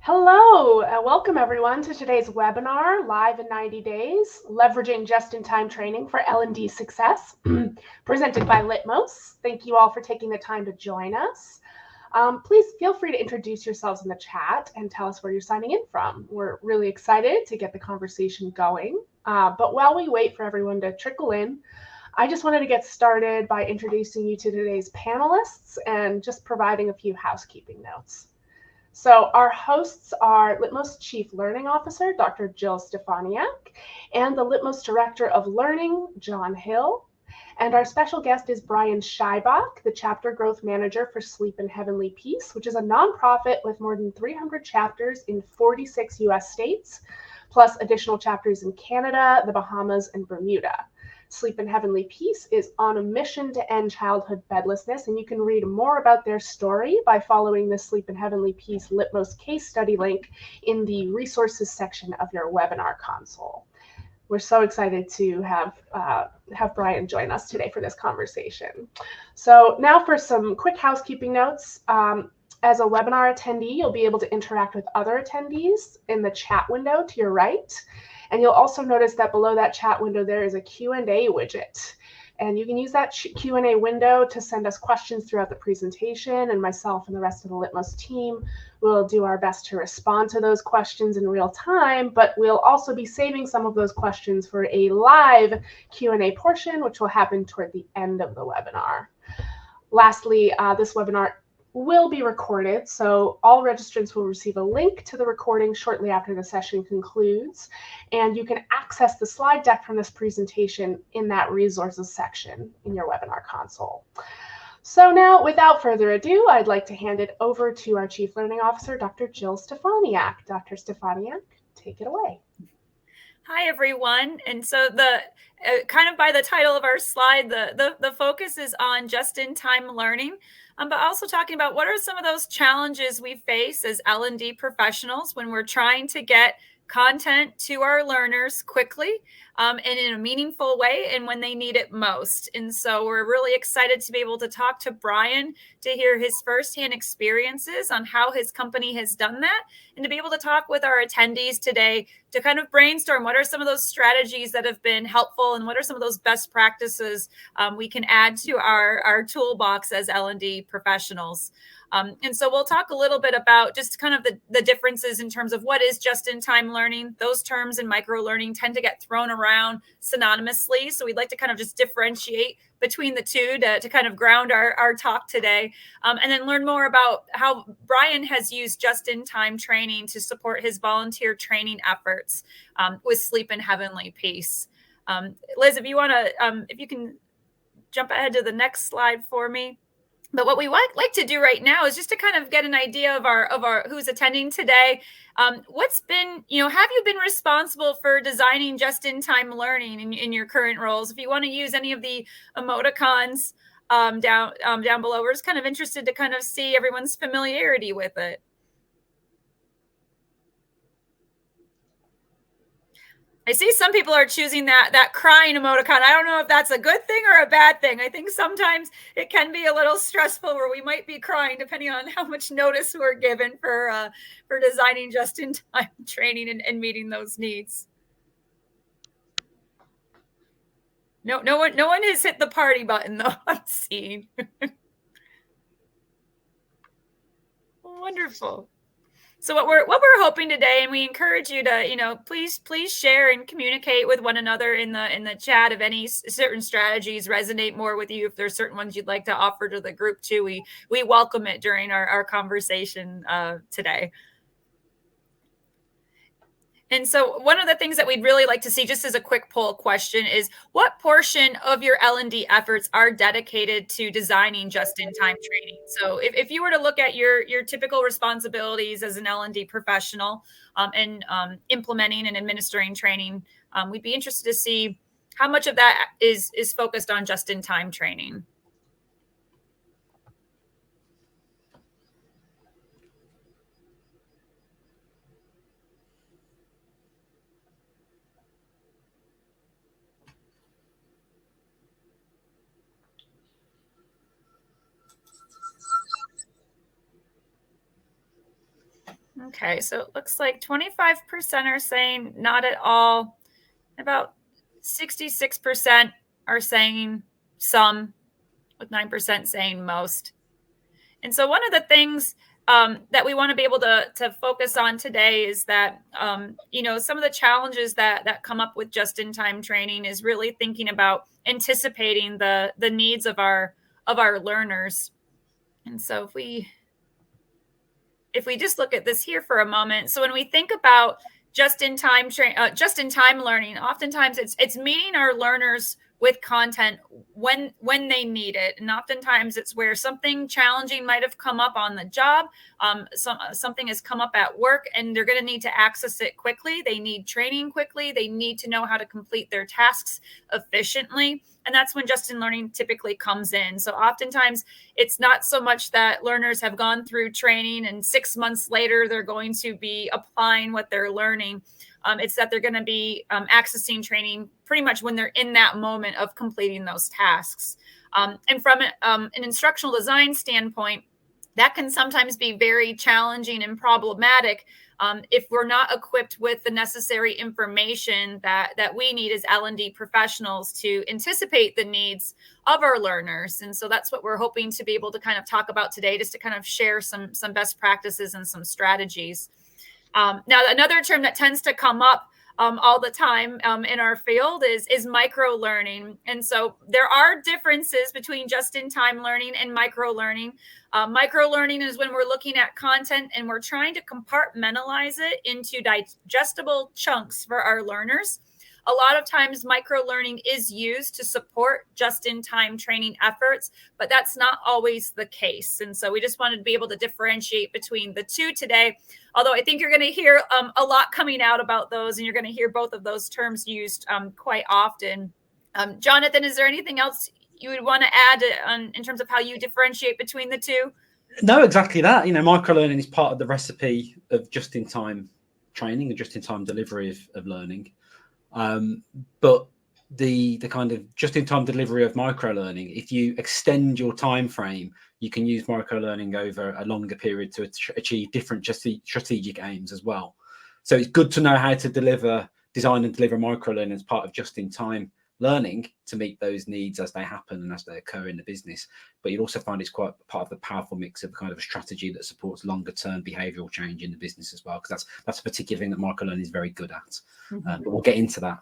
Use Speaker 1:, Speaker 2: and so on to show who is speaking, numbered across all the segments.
Speaker 1: Hello, welcome everyone to today's webinar, Live in 90 Days, Leveraging Just-in-Time Training for L&D Success, presented by Litmos. Thank you all for taking the time to join us. Please feel free to introduce yourselves in the chat and tell us where you're signing in from. We're really excited to get the conversation going. But while we wait for everyone to trickle in, I just wanted to get started by introducing you to today's panelists and just providing a few housekeeping notes. So our hosts are Litmos Chief Learning Officer, Dr. Jill Stefaniak, and the Litmos Director of Learning, John Hill. And our special guest is Brian Scheibach, the Chapter Growth Manager for Sleep in Heavenly Peace, which is a nonprofit with more than 300 chapters in 46 US states, plus additional chapters in Canada, the Bahamas, and Bermuda. Sleep in Heavenly Peace is on a mission to end childhood bedlessness, and you can read more about their story by following the Sleep in Heavenly Peace Litmos case study link in the resources section of your webinar console. We're so excited to have Brian join us today for this conversation. So now for some quick housekeeping notes. As a webinar attendee, you'll be able to interact with other attendees in the chat window to your right. And you'll also notice that below that chat window, there is a Q&A widget. And you can use that Q&A window to send us questions throughout the presentation, and myself and the rest of the Litmos team will do our best to respond to those questions in real time, but we'll also be saving some of those questions for a live Q&A portion, which will happen toward the end of the webinar. Lastly, this webinar will be recorded, so all registrants will receive a link to the recording shortly after the session concludes, and you can access the slide deck from this presentation in that resources section in your webinar console. So now, without further ado, I'd like to hand it over to our Chief Learning Officer, Dr. Jill Stefaniak. Dr. Stefaniak, take it away.
Speaker 2: Hi, everyone. And so the kind of by the title of our slide, the focus is on just-in-time learning, but also talking about what are some of those challenges we face as L&D professionals when we're trying to get content to our learners quickly and in a meaningful way and when they need it most. And so we're really excited to be able to talk to Brian to hear his firsthand experiences on how his company has done that, and to be able to talk with our attendees today to kind of brainstorm what are some of those strategies that have been helpful and what are some of those best practices we can add to our toolbox as L&D professionals. And so we'll talk a little bit about just kind of the differences in terms of what is just-in-time learning. Those terms in microlearning tend to get thrown around synonymously. So we'd like to kind of just differentiate between the two to kind of ground our talk today, and then learn more about how Brian has used just-in-time training to support his volunteer training efforts with Sleep in Heavenly Peace. Liz, if you want to, if you can jump ahead to the next slide for me. But what we like to do right now is just to kind of get an idea of our who's attending today. What's been, have you been responsible for designing just-in-time learning in your current roles? If you want to use any of the emoticons down below, we're just kind of interested to kind of see everyone's familiarity with it. I see some people are choosing that crying emoticon. I don't know if that's a good thing or a bad thing. I think sometimes it can be a little stressful where we might be crying depending on how much notice we're given for designing just-in-time training and meeting those needs. No one has hit the party button though. I'm seeing. Wonderful. So what we're hoping today, and we encourage you to, please share and communicate with one another in the chat if any certain strategies resonate more with you. If there's certain ones you'd like to offer to the group too, we welcome it during our conversation today. And so one of the things that we'd really like to see, just as a quick poll question, is what portion of your L&D efforts are dedicated to designing just-in-time training? So if you were to look at your typical responsibilities as an L&D professional and implementing and administering training, we'd be interested to see how much of that is focused on just-in-time training. Okay, so it looks like 25% are saying not at all. About 66% are saying some, with 9% saying most. And so one of the things that we want to be able to focus on today is that, some of the challenges that come up with just-in-time training is really thinking about anticipating the needs of our learners. And so if we just look at this here for a moment, so when we think about just-in-time learning, oftentimes it's meeting our learners with content when they need it, and oftentimes it's where something challenging might have come up on the job, something has come up at work, and they're going to need to access it quickly. They need training quickly. They need to know how to complete their tasks efficiently, and that's when just-in learning typically comes in. So oftentimes it's not so much that learners have gone through training and 6 months later they're going to be applying what they're learning. It's that they're going to be accessing training pretty much when they're in that moment of completing those tasks. And from an instructional design standpoint, that can sometimes be very challenging and problematic if we're not equipped with the necessary information that we need as L&D professionals to anticipate the needs of our learners. And so that's what we're hoping to be able to kind of talk about today, just to kind of share some best practices and some strategies. Now, another term that tends to come up all the time in our field is micro-learning. And so there are differences between just-in-time learning and micro-learning. Micro-learning is when we're looking at content and we're trying to compartmentalize it into digestible chunks for our learners. A lot of times micro-learning is used to support just-in-time training efforts, but that's not always the case. And so we just wanted to be able to differentiate between the two today, although I think you're going to hear a lot coming out about those, and you're going to hear both of those terms used quite often. Jonathan, is there anything else you would want to add in terms of how you differentiate between the two?
Speaker 3: No, exactly that. Micro-learning is part of the recipe of just-in-time training and just-in-time delivery of learning. But the kind of just-in-time delivery of micro-learning, if you extend your time frame, you can use micro-learning over a longer period to achieve different strategic aims as well. So it's good to know how to design and deliver micro-learning as part of just-in-time learning to meet those needs as they happen and as they occur in the business. But you'll also find it's quite part of the powerful mix of kind of a strategy that supports longer term behavioral change in the business as well, because that's a particular thing that microlearning is very good at. But we'll get into that.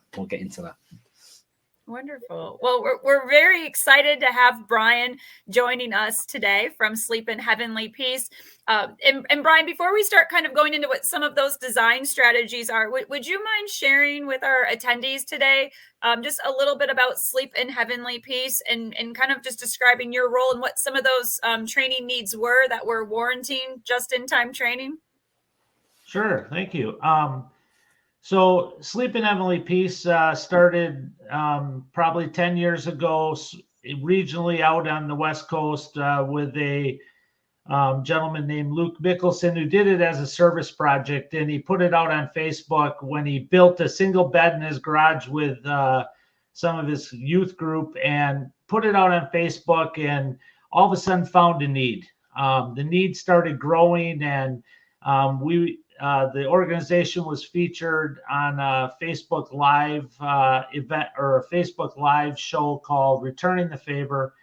Speaker 2: Wonderful. Well, we're very excited to have Brian joining us today from Sleep in Heavenly Peace. And Brian, before we start kind of going into what some of those design strategies are, would you mind sharing with our attendees today just a little bit about Sleep in Heavenly Peace and kind of just describing your role and what some of those training needs were that were warranting just-in-time training?
Speaker 4: Sure. Thank you. So Sleep in Heavenly Peace started probably 10 years ago, regionally out on the West Coast with a gentleman named Luke Mickelson, who did it as a service project. And he put it out on Facebook when he built a single bed in his garage with some of his youth group and put it out on Facebook, and all of a sudden found a need. The need started growing, and the organization was featured on a Facebook Live event or a Facebook Live show called Returning the Favor,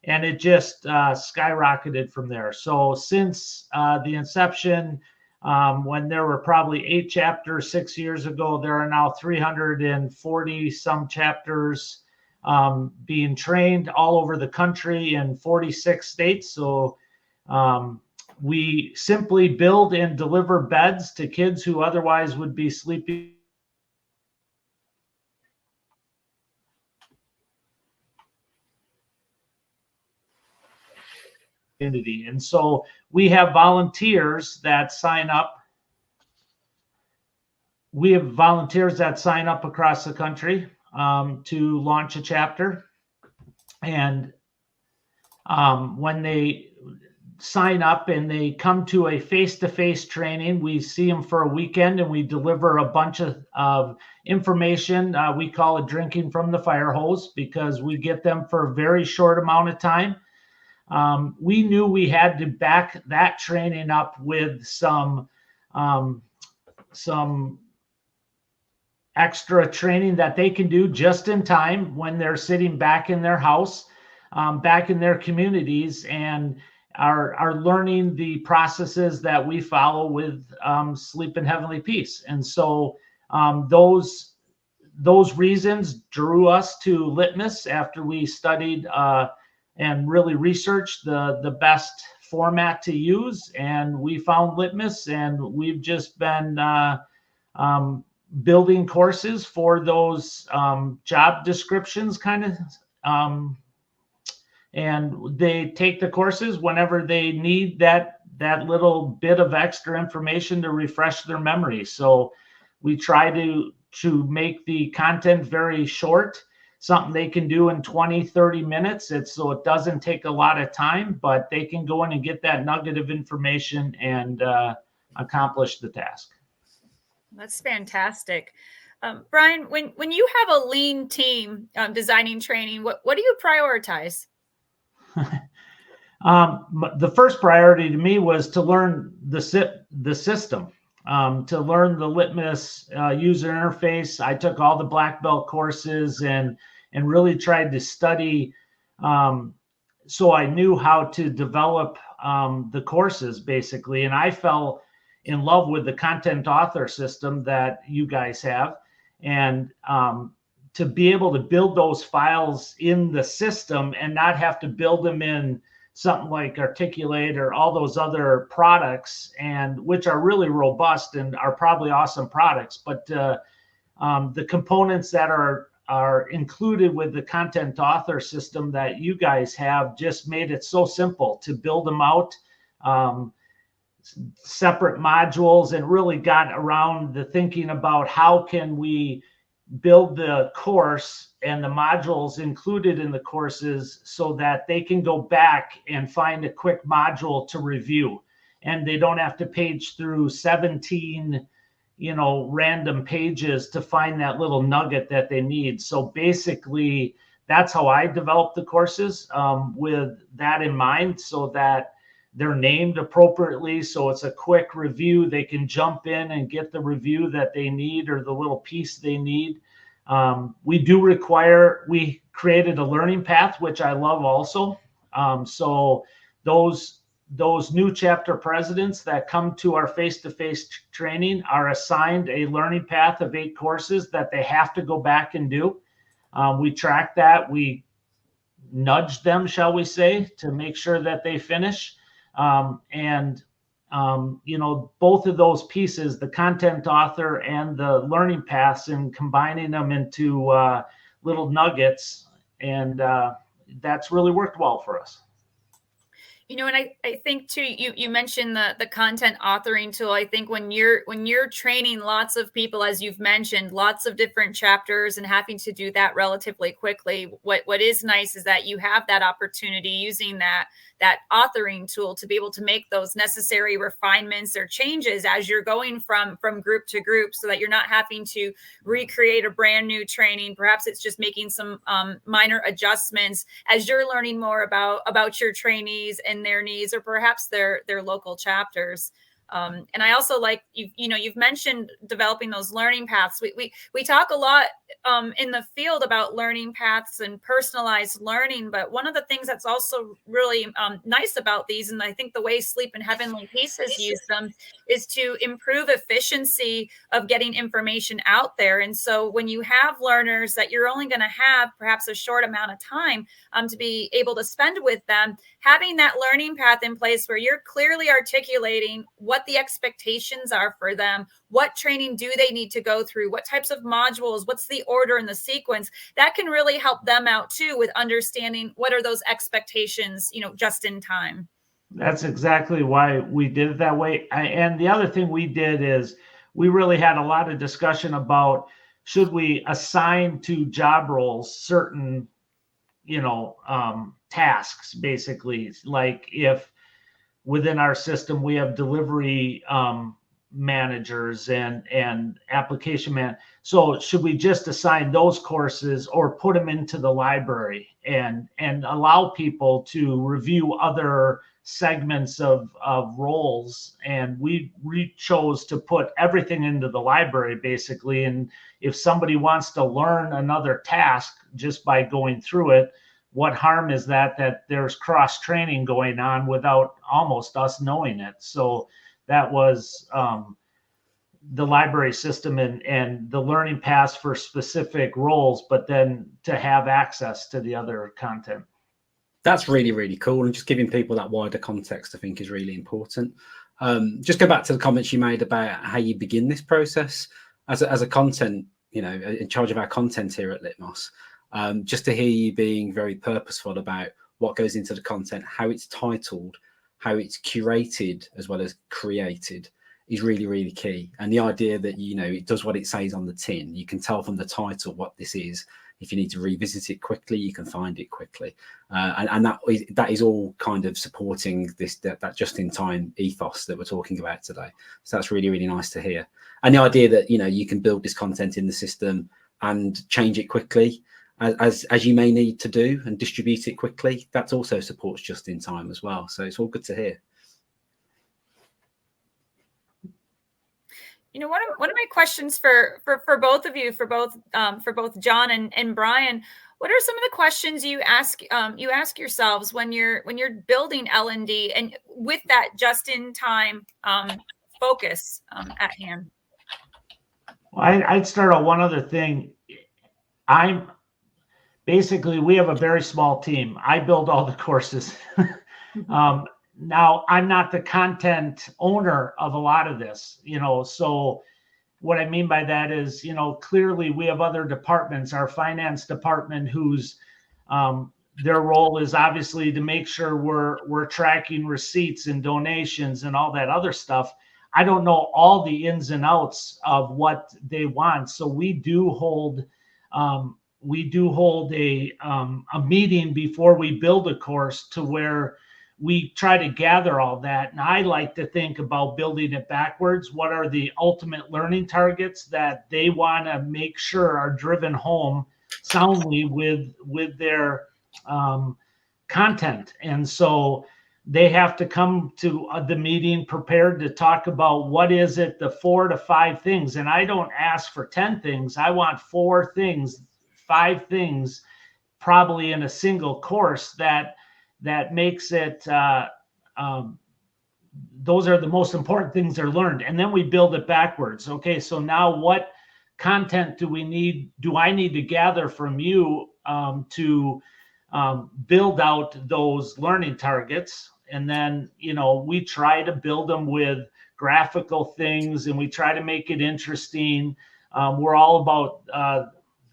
Speaker 4: and it just skyrocketed from there. So since the inception, when there were probably 8 chapters 6 years ago, there are now 340 some chapters being trained all over the country in 46 states. So we simply build and deliver beds to kids who otherwise would be sleeping. And so we have volunteers that sign up. We have volunteers that sign up across the country to launch a chapter. And when they sign up and they come to a face-to-face training, we see them for a weekend and we deliver a bunch of information. We call it drinking from the fire hose, because we get them for a very short amount of time. We knew we had to back that training up with some some extra training that they can do just in time when they're sitting back in their house, back in their communities, and are learning the processes that we follow with Sleep in Heavenly Peace. And so those reasons drew us to Litmos after we studied and really researched the best format to use. And we found Litmos, and we've just been building courses for those job descriptions kind of. And they take the courses whenever they need that little bit of extra information to refresh their memory. So we try to make the content very short, something they can do in 20, 30 minutes. So it doesn't take a lot of time, but they can go in and get that nugget of information and accomplish the task.
Speaker 2: That's fantastic. Brian, when you have a lean team designing training, what do you prioritize?
Speaker 4: The first priority to me was to learn the system, to learn the Litmos user interface. I took all the black belt courses and really tried to study so I knew how to develop the courses, basically. And I fell in love with the content author system that you guys have. And to be able to build those files in the system and not have to build them in something like Articulate or all those other products, and which are really robust and are probably awesome products, but the components that are included with the content author system that you guys have just made it so simple to build them out, separate modules, and really got around the thinking about how can we build the course and the modules included in the courses so that they can go back and find a quick module to review, and they don't have to page through 17 random pages to find that little nugget that they need. So basically that's how I developed the courses, with that in mind, so that they're named appropriately. So it's a quick review. They can jump in and get the review that they need or the little piece they need. We created a learning path, which I love also. So those new chapter presidents that come to our face-to-face training are assigned a learning path of 8 courses that they have to go back and do. We track that. We nudge them, shall we say, to make sure that they finish. Both of those pieces, the content author and the learning paths, and combining them into little nuggets, and that's really worked well for us.
Speaker 2: And I think too, you mentioned the content authoring tool. I think when you're training lots of people, as you've mentioned, lots of different chapters and having to do that relatively quickly, what is nice is that you have that opportunity using that authoring tool to be able to make those necessary refinements or changes as you're going from group to group, so that you're not having to recreate a brand new training. Perhaps it's just making some minor adjustments as you're learning more about your trainees and their needs, or perhaps their local chapters. And I also like you've mentioned developing those learning paths. We talk a lot in the field about learning paths and personalized learning, but one of the things that's also really nice about these, and I think the way Sleep in Heavenly Peace has used them, is to improve efficiency of getting information out there. And so when you have learners that you're only going to have perhaps a short amount of time to be able to spend with them, having that learning path in place where you're clearly articulating what the expectations are for them, what training do they need to go through, what types of modules, what's the order and the sequence, that can really help them out too with understanding what are those expectations, just in time.
Speaker 4: That's exactly why we did it that way. And the other thing we did is we really had a lot of discussion about, should we assign to job roles certain, tasks, basically. Like if within our system we have delivery managers and application so should we just assign those courses or put them into the library and allow people to review other segments of roles, and we chose to put everything into the library basically. And if somebody wants to learn another task just by going through it, what harm is that there's cross training going on without almost us knowing it? So that was the library system and the learning paths for specific roles, but then to have access to the other content.
Speaker 3: That's really, really cool. And just giving people that wider context, I think, is really important. Just go back to the comments you made about how you begin this process as a content, in charge of our content here at Litmos. Just to hear you being very purposeful about what goes into the content, how it's titled, how it's curated, as well as created, is really, really key. And the idea that, it does what it says on the tin. You can tell from the title what this is. If you need to revisit it quickly, you can find it quickly. And that is all kind of supporting that just-in-time ethos that we're talking about today. So that's really, really nice to hear. And the idea that, you can build this content in the system and change it quickly as you may need to do, and distribute it quickly, that also supports just-in-time as well. So it's all good to hear.
Speaker 2: One of my questions for both of you, for both John and Brian, what are some of the questions you ask yourselves when you're building L&D and with that just-in-time focus at hand?
Speaker 4: Well, I'd start on one other thing. We have a very small team. I build all the courses. Now, I'm not the content owner of a lot of this, so what I mean by that is, clearly we have other departments, our finance department, whose their role is obviously to make sure we're tracking receipts and donations and all that other stuff. I don't know all the ins and outs of what they want. So we do hold a meeting before we build a course to where we try to gather all that. And I like to think about building it backwards. What are the ultimate learning targets that they want to make sure are driven home soundly with their content? And so they have to come to the meeting prepared to talk about what is it, the 4 to 5 things. And I don't ask for 10 things. I want 4 things, 5 things, probably in a single course that makes it, those are the most important things they're learned. And then we build it backwards. Okay, so now what content do I need to gather from you to build out those learning targets? And then, we try to build them with graphical things, and we try to make it interesting. We're all about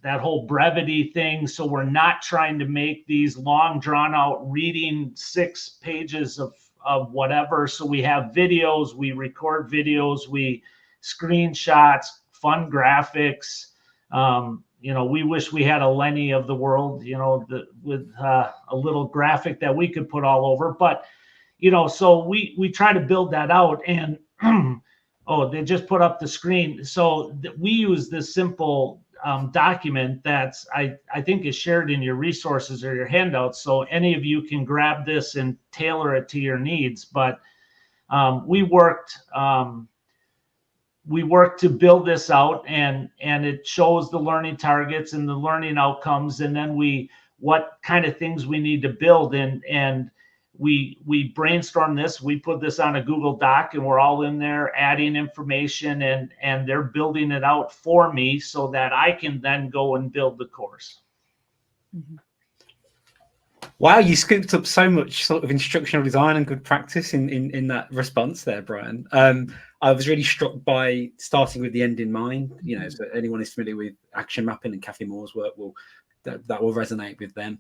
Speaker 4: that whole brevity thing. So we're not trying to make these long drawn out reading 6 pages of whatever. So we have videos, we record videos, we screenshots, fun graphics. We wish we had a Lenny of the world, with a little graphic that we could put all over. But, so we try to build that out. And, they just put up the screen. So we use this simple document that's I think is shared in your resources or your handouts, so any of you can grab this and tailor it to your needs. But we worked to build this out, and it shows the learning targets and the learning outcomes, and then what kind of things we need to build, and we brainstorm this. We put this on a Google Doc, and we're all in there adding information, and they're building it out for me so that I can then go and build the course.
Speaker 2: Mm-hmm.
Speaker 3: Wow, you scooped up so much sort of instructional design and good practice in that response there, Brian. I was really struck by starting with the end in mind. So anyone who's familiar with action mapping and Kathy Moore's work that will resonate with them.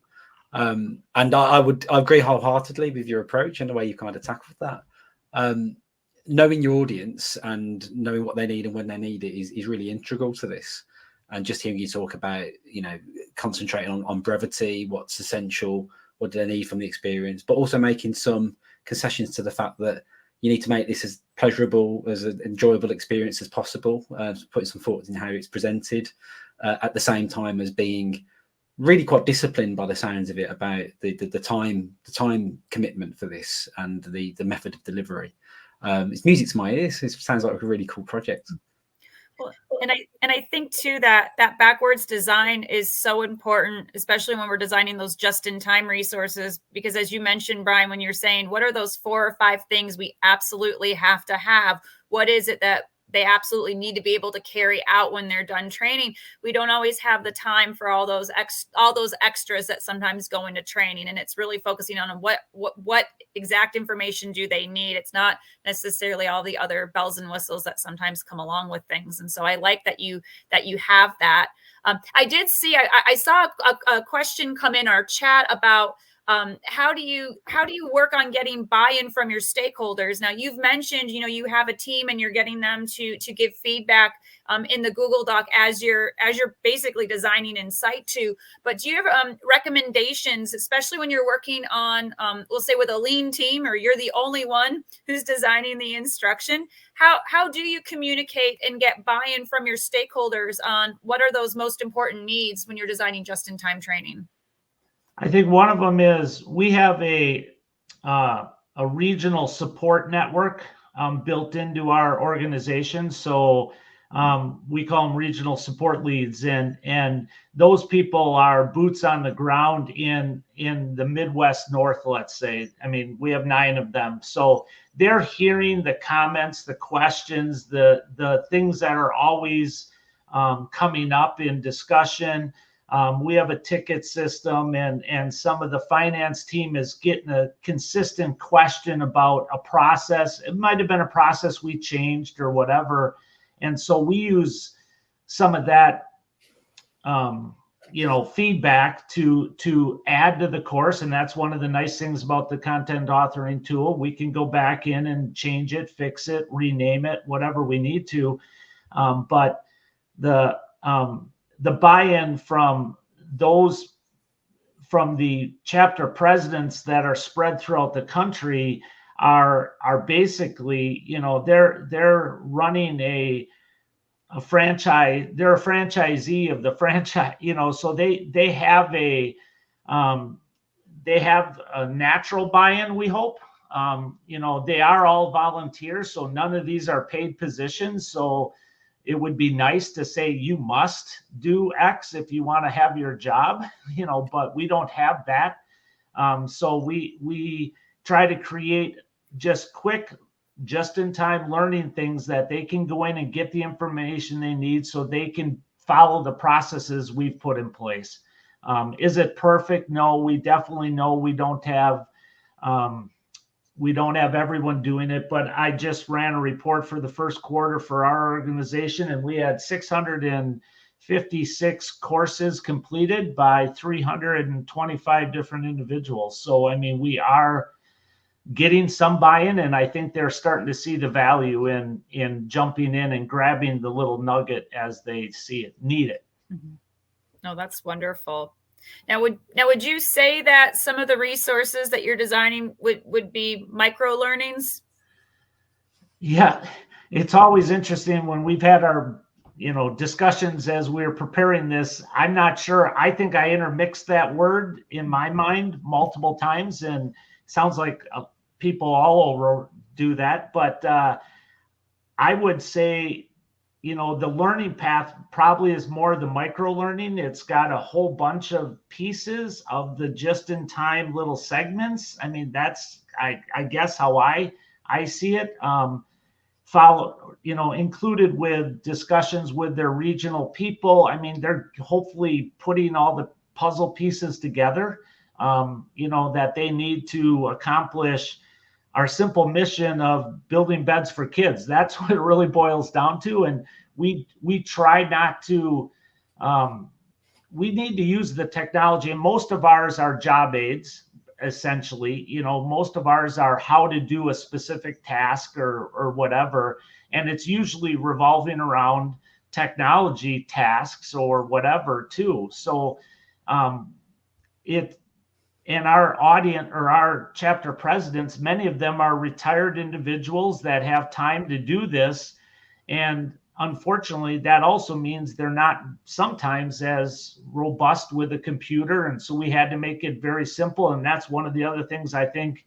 Speaker 3: And I agree wholeheartedly with your approach and the way you kind of tackled that. Knowing your audience and knowing what they need and when they need it is really integral to this. And just hearing you talk about, concentrating on brevity, what's essential, what do they need from the experience, but also making some concessions to the fact that you need to make this as pleasurable, as an enjoyable experience as possible, putting some thoughts in how it's presented, at the same time as being really quite disciplined by the sounds of it about the time commitment for this and the method of delivery. It's music to my ears. It sounds like a really cool project.
Speaker 2: Well, and I think too that backwards design is so important, especially when we're designing those just-in-time resources. Because as you mentioned, Brian, when you're saying what are those 4 or 5 things we absolutely have to have, what is it that they absolutely need to be able to carry out when they're done training? We don't always have the time for all those extras that sometimes go into training, and it's really focusing on what exact information do they need. It's not necessarily all the other bells and whistles that sometimes come along with things. And so I like that you have that. I did see I saw a question come in our chat about how do you work on getting buy-in from your stakeholders? Now, you've mentioned, you have a team and you're getting them to give feedback in the Google Doc as you're basically designing in Site 2. But do you have recommendations, especially when you're working on, we'll say with a lean team, or you're the only one who's designing the instruction? How do you communicate and get buy-in from your stakeholders on what are those most important needs when you're designing just-in-time training?
Speaker 4: I think one of them is we have a regional support network built into our organization. So we call them regional support leads, and those people are boots on the ground in the Midwest North, let's say. I mean, we have 9 of them. So they're hearing the comments, the questions, the things that are always coming up in discussion. We have a ticket system, and some of the finance team is getting a consistent question about a process. It might have been a process we changed or whatever. And so we use some of that, feedback to add to the course. And that's one of the nice things about the content authoring tool. We can go back in and change it, fix it, rename it, whatever we need to. But the buy-in from the chapter presidents that are spread throughout the country are basically, they're running a franchise. They're a franchisee of the franchise, so they have a natural buy-in, we hope. They are all volunteers, so none of these are paid positions. So it would be nice to say you must do X if you want to have your job, but we don't have that. So we try to create just quick, just-in-time learning things that they can go in and get the information they need so they can follow the processes we've put in place. Is it perfect? No, we definitely know we don't have everyone doing it, but I just ran a report for the first quarter for our organization, and we had 656 courses completed by 325 different individuals. So, I mean, we are getting some buy-in, and I think they're starting to see the value in jumping in and grabbing the little nugget as they see it, need it.
Speaker 2: Mm-hmm. No, that's wonderful. Now, would you say that some of the resources that you're designing would be micro learnings?
Speaker 4: Yeah, it's always interesting when we've had our discussions as we're preparing this. I'm not sure. I think I intermixed that word in my mind multiple times, and it sounds like people all over do that. But I would say, the learning path probably is more the micro learning. It's got a whole bunch of pieces of the just-in-time little segments. I mean, that's, I guess, how I see it. Included with discussions with their regional people. I mean, they're hopefully putting all the puzzle pieces together, that they need to accomplish our simple mission of building beds for kids. That's what it really boils down to. And we try not to, we need to use the technology, and most of ours are job aids, essentially. Most of ours are how to do a specific task or whatever. And it's usually revolving around technology tasks or whatever too. So and our audience, or our chapter presidents, many of them are retired individuals that have time to do this. And unfortunately, that also means they're not sometimes as robust with a computer. And so we had to make it very simple. And that's one of the other things I think,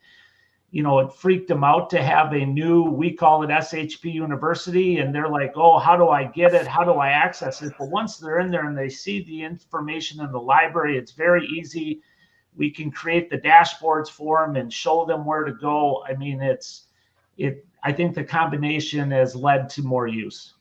Speaker 4: it freaked them out to have a new, we call it SHP University. And they're like, oh, how do I get it? How do I access it? But once they're in there and they see the information in the library, it's very easy. We can create the dashboards for them and show them where to go. I mean, I think the combination has led to more use.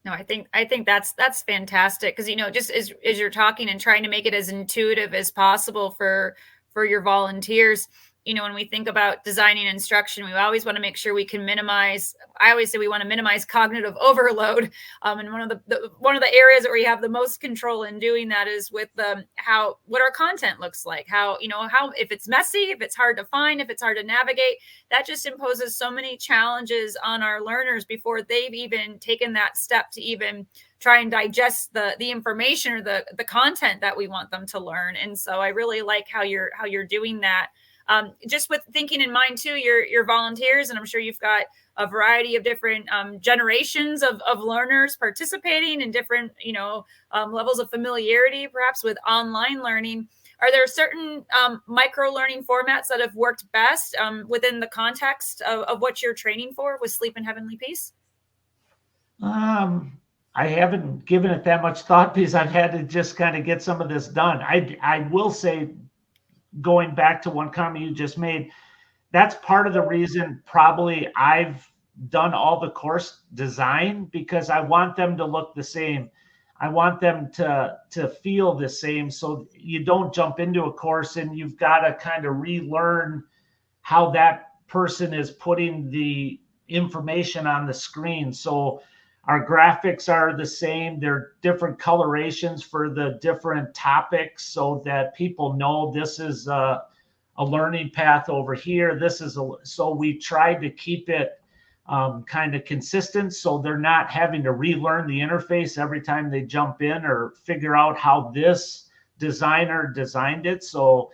Speaker 2: No, I think that's fantastic, because just as you're talking and trying to make it as intuitive as possible for your volunteers, when we think about designing instruction, we always want to make sure we can minimize. I always say we want to minimize cognitive overload. And one of the areas where we have the most control in doing that is with what our content looks like. How if it's messy, if it's hard to find, if it's hard to navigate, that just imposes so many challenges on our learners before they've even taken that step to even try and digest the information or the content that we want them to learn. And so I really like how you're doing that. Just with thinking in mind too, your volunteers, and I'm sure you've got a variety of different generations of learners participating in different, levels of familiarity, perhaps with online learning. Are there certain micro learning formats that have worked best within the context of what you're training for with Sleep in Heavenly Peace?
Speaker 4: I haven't given it that much thought because I've had to just kind of get some of this done. I will say, going back to one comment you just made, that's part of the reason probably I've done all the course design, because I want them to look the same. I want them to feel the same. So you don't jump into a course and you've got to kind of relearn how that person is putting the information on the screen. So our graphics are the same. They're different colorations for the different topics so that people know this is a learning path over here. So we tried to keep it kind of consistent so they're not having to relearn the interface every time they jump in or figure out how this designer designed it. So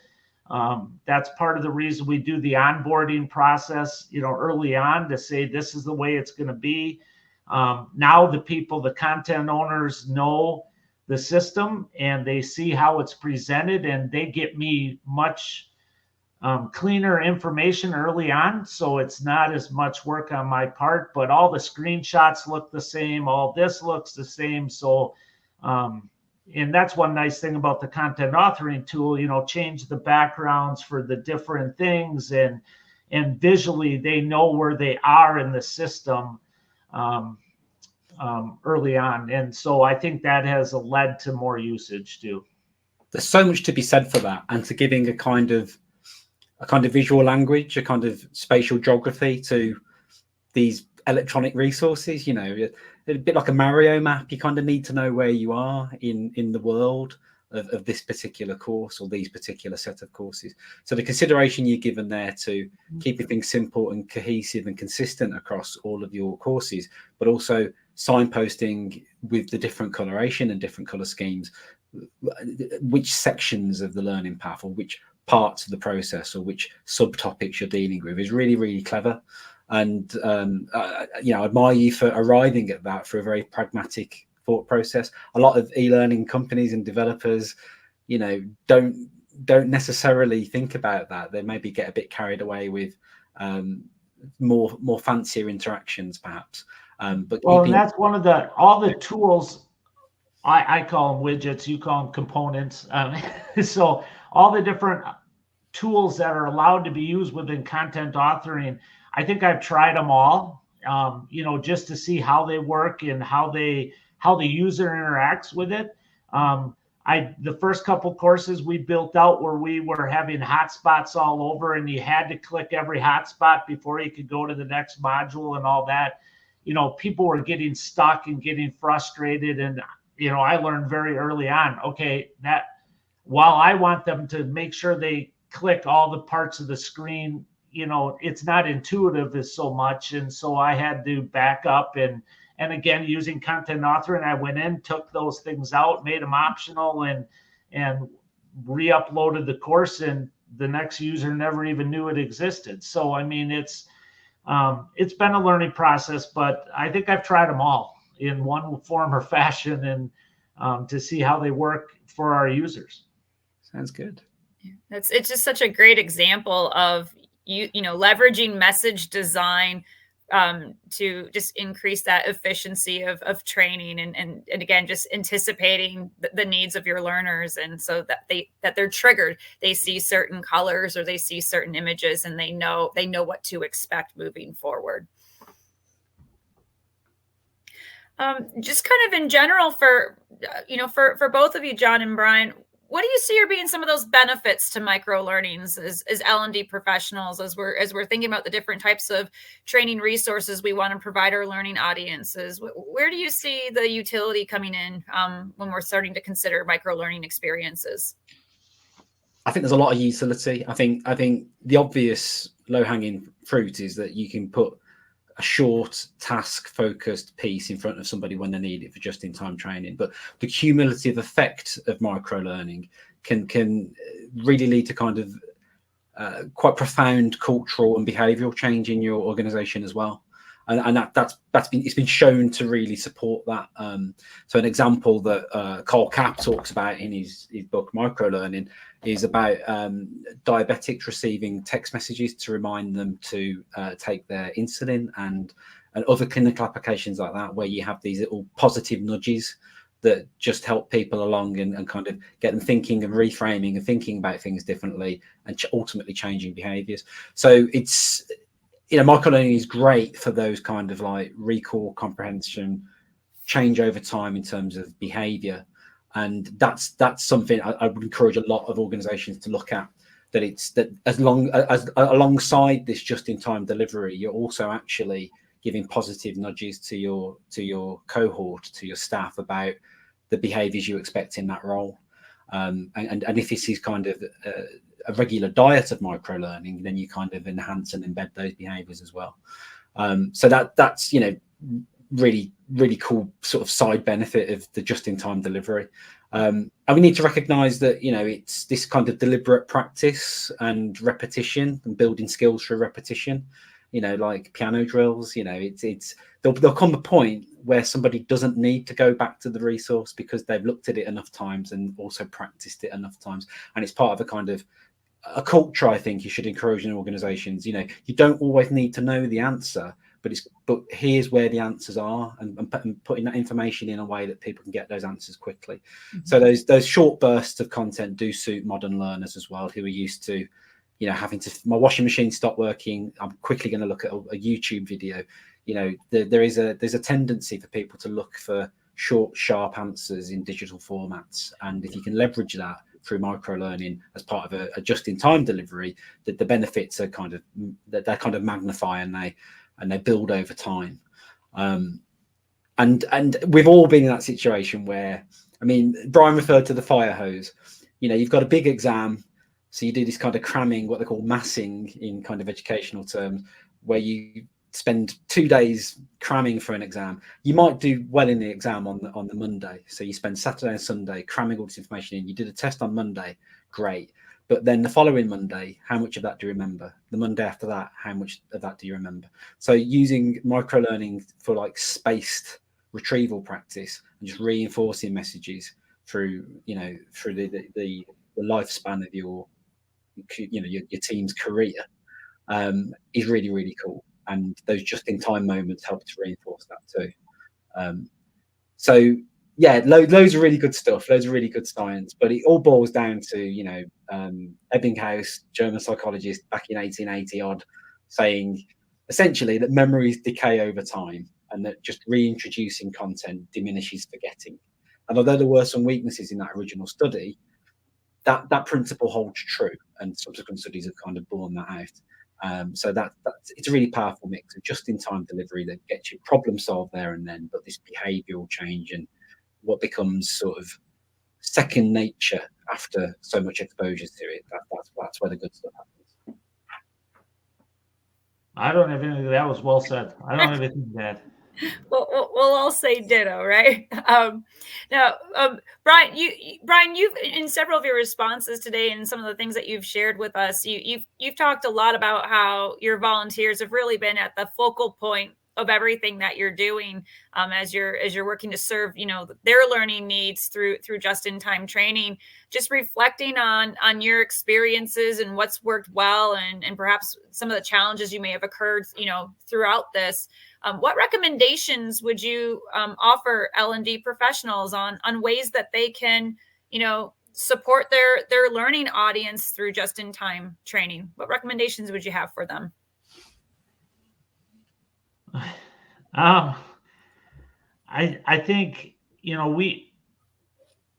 Speaker 4: that's part of the reason we do the onboarding process, early on, to say this is the way it's going to be. Now the content owners know the system and they see how it's presented, and they get me much cleaner information early on. So it's not as much work on my part, but all the screenshots look the same. All this looks the same. So, and that's one nice thing about the content authoring tool, change the backgrounds for the different things, and visually they know where they are in the system early on. And so I think that has led to more usage too.
Speaker 3: There's so much to be said for that, and to giving a kind of visual language, a kind of spatial geography to these electronic resources. A bit like a Mario map. You kind of need to know where you are in the world of this particular course or these particular set of courses. So the consideration you're given there to keeping things simple and cohesive and consistent across all of your courses, but also signposting with the different coloration and different color schemes, which sections of the learning path or which parts of the process or which subtopics you're dealing with, is really, really clever. And I admire you for arriving at that through a very pragmatic thought process. A lot of e-learning companies and developers, don't necessarily think about that. They maybe get a bit carried away with more fancier interactions, perhaps. And
Speaker 4: that's one of all the tools. I call them widgets, you call them components. So all the different tools that are allowed to be used within content authoring, I think I've tried them all, just to see how they work and how the user interacts with it. The first couple courses we built out where we were having hotspots all over, and you had to click every hotspot before you could go to the next module and all that. People were getting stuck and getting frustrated. And, I learned very early on, okay, that while I want them to make sure they click all the parts of the screen, it's not intuitive as so much. And so I had to back up and again, using content authoring, I went in, took those things out, made them optional, and re-uploaded the course, and the next user never even knew it existed. So, I mean, it's It's been a learning process, but I think I've tried them all in one form or fashion, and to see how they work for our users.
Speaker 3: Sounds good.
Speaker 2: It's just such a great example of leveraging message design to just increase that efficiency of training and again, just anticipating the needs of your learners, and so that they're triggered. They see certain colors or they see certain images, and they know what to expect moving forward. Just kind of in general for both of you, John and Brian, what do you see are being some of those benefits to micro learnings as L&D professionals, as we're thinking about the different types of training resources we want to provide our learning audiences? Where do you see the utility coming in when we're starting to consider micro learning experiences?
Speaker 3: I think there's a lot of utility. I think the obvious low-hanging fruit is that you can put a short task-focused piece in front of somebody when they need it for just-in-time training. But the cumulative effect of micro-learning can really lead to kind of quite profound cultural and behavioural change in your organisation as well. And it's been shown to really support that. So an example that Carl Kapp talks about in his book Microlearning is about diabetics receiving text messages to remind them to take their insulin, and other clinical applications like that, where you have these little positive nudges that just help people along and kind of get them thinking and reframing and thinking about things differently, and ultimately changing behaviours. So it's, microlearning is great for those kind of like recall, comprehension, change over time in terms of behaviour. And that's something I would encourage a lot of organisations to look at. That as alongside this just-in-time delivery, you're also actually giving positive nudges to your cohort, to your staff, about the behaviours you expect in that role. And if this is kind of a regular diet of microlearning, then you kind of enhance and embed those behaviours as well. So that's really, really cool sort of side benefit of the just-in-time delivery. And we need to recognise that it's this kind of deliberate practice and repetition and building skills through repetition. Like piano drills. There'll come a point where somebody doesn't need to go back to the resource because they've looked at it enough times and also practiced it enough times, and it's part of a kind of a culture I think you should encourage in organisations. You don't always need to know the answer, but here's where the answers are, and putting that information in a way that people can get those answers quickly. Mm-hmm. So those short bursts of content do suit modern learners as well, who are used to having to, my washing machine stopped working, I'm quickly going to look at a YouTube video. There's a tendency for people to look for short, sharp answers in digital formats, and if you can leverage that through microlearning as part of a just-in-time delivery, that the benefits are kind of magnify, and they build over time. And we've all been in that situation where, Brian referred to the fire hose. You've got a big exam, so you do this kind of cramming, what they call massing in kind of educational terms, where you spend 2 days cramming for an exam. You might do well in the exam on the Monday, so you spend Saturday and Sunday cramming all this information in. You did a test on Monday, great. But then the following Monday, how much of that do you remember? The Monday after that, how much of that do you remember? So using microlearning for like spaced retrieval practice and just reinforcing messages through the lifespan of your team's career is really, really cool. And those just-in-time moments help to reinforce that too. So yeah, loads of really good stuff, loads of really good science, but it all boils down to, Ebbinghaus, German psychologist back in 1880 odd, saying essentially that memories decay over time and that just reintroducing content diminishes forgetting. And although there were some weaknesses in that original study, that principle holds true, and subsequent studies have kind of borne that out. So it's a really powerful mix of just-in-time delivery that gets you problem solved there and then, but this behavioural change and what becomes sort of second nature after so much exposure to it. That's where the good stuff happens.
Speaker 4: I don't have anything. That was well said. I don't have anything to add.
Speaker 2: We'll all say ditto, right? Now, Brian, you've in several of your responses today, and some of the things that you've shared with us, you've talked a lot about how your volunteers have really been at the focal point of everything that you're doing, as you're working to serve, their learning needs through just-in-time training. Just reflecting on your experiences and what's worked well, and perhaps some of the challenges you may have occurred, throughout this. What recommendations would you offer L&D professionals on ways that they can, support their learning audience through just-in-time training? What recommendations would you have for them?
Speaker 4: I think,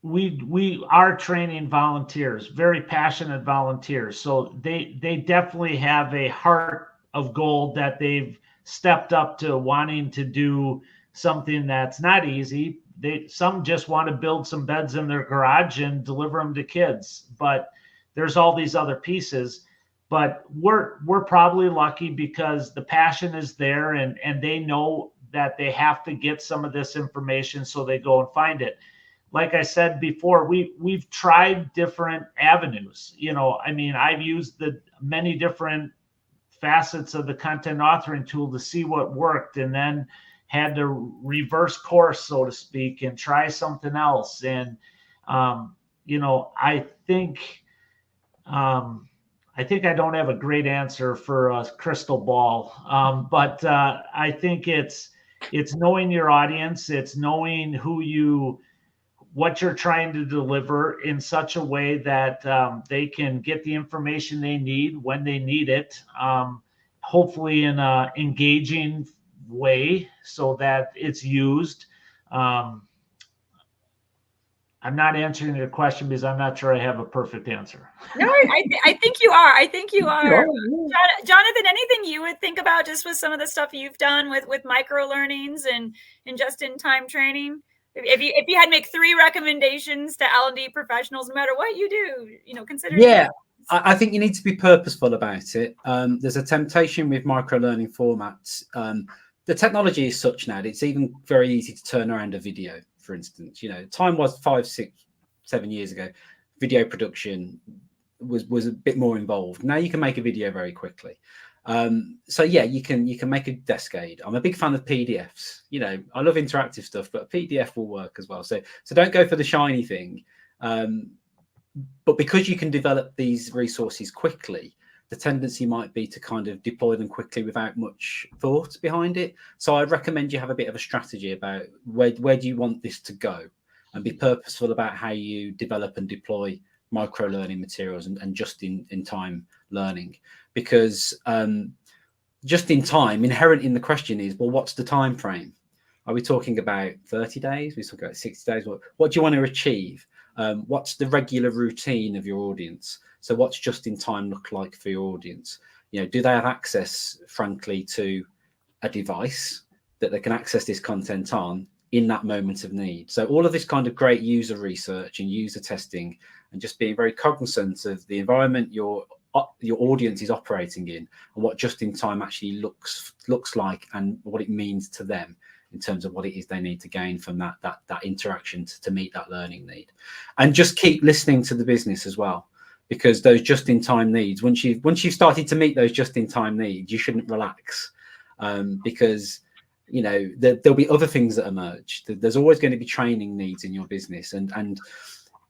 Speaker 4: we are training volunteers, very passionate volunteers. So they definitely have a heart of gold that they've stepped up to wanting to do something that's not easy. Some just want to build some beds in their garage and deliver them to kids, but there's all these other pieces. But we're probably lucky because the passion is there, and they know that they have to get some of this information, so they go and find it. Like I said before, we've tried different avenues. I've used the many different facets of the content authoring tool to see what worked, and then had to reverse course, so to speak, and try something else. And I think I don't have a great answer for a crystal ball, but I think it's knowing your audience, it's knowing what you're trying to deliver in such a way that they can get the information they need when they need it, hopefully in an engaging way so that it's used. I'm not answering your question because I'm not sure I have a perfect answer.
Speaker 2: No, I think you are. I think you are. Jonathan, anything you would think about just with some of the stuff you've done with micro learnings and just-in-time training? If you had to make 3 recommendations to L&D professionals, no matter what you do, consider.
Speaker 3: Yeah, I think you need to be purposeful about it. There's a temptation with micro learning formats. The technology is such now that it's even very easy to turn around a video. For instance, time was 5, 6, 7 years ago. Video production was a bit more involved. Now you can make a video very quickly. So yeah, you can make a desk aid. I'm a big fan of PDFs. I love interactive stuff, but a PDF will work as well. So don't go for the shiny thing. But because you can develop these resources quickly, the tendency might be to kind of deploy them quickly without much thought behind it. So I'd recommend you have a bit of a strategy about where do you want this to go, and be purposeful about how you develop and deploy micro learning materials and just in time learning. Because just in time, inherent in the question is, well, what's the time frame? Are we talking about 30 days? We're talking about 60 days? What do you want to achieve? What's the regular routine of your audience? So what's just in time look like for your audience? Do they have access, frankly, to a device that they can access this content on in that moment of need? So all of this kind of great user research and user testing, and just being very cognizant of the environment your audience is operating in, and what just in time actually looks like, and what it means to them in terms of what it is they need to gain from that interaction to meet that learning need. And just keep listening to the business as well, because those just-in-time needs, once you've started to meet those just-in-time needs, you shouldn't relax, because there'll be other things that emerge. There's always going to be training needs in your business, and